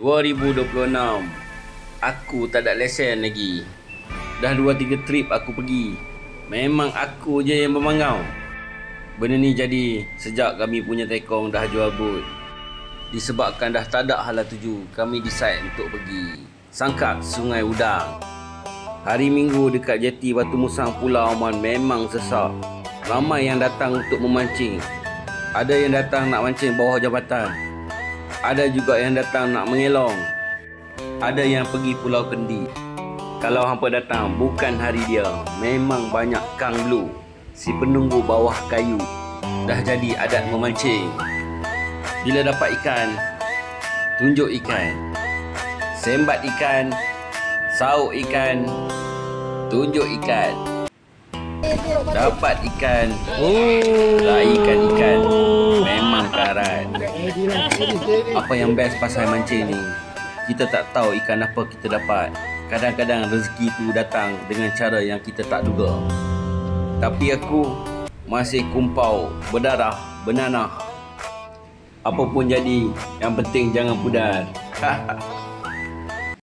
2026, aku tak ada lesen lagi. Dah 2-3 trip aku pergi. Memang aku je yang bermangau. Benda ni jadi sejak kami punya tekong dah jual boot. Disebabkan dah tak ada hala tuju, kami decide untuk pergi Sangkak Sungai Udang. Hari Minggu dekat jeti Batu Musang Pulau Aman memang sesak. Ramai yang datang untuk memancing. Ada yang datang nak mancing bawah jambatan. Ada juga yang datang nak mengelong. Ada yang pergi Pulau Kendi. Kalau hampa datang bukan hari dia, memang banyak kang blue, si penunggu bawah kayu. Dah jadi adat memancing. Bila dapat ikan, tunjuk ikan. Sembat ikan, sauk ikan, tunjuk ikan. Dapat ikan, raikan ikan. Memang karat. Apa yang best pasal mancing ni, kita tak tahu ikan apa kita dapat. Kadang-kadang rezeki tu datang dengan cara yang kita tak duga. Tapi aku masih kumpau, berdarah, bernanah. Apa pun jadi, yang penting jangan pudar.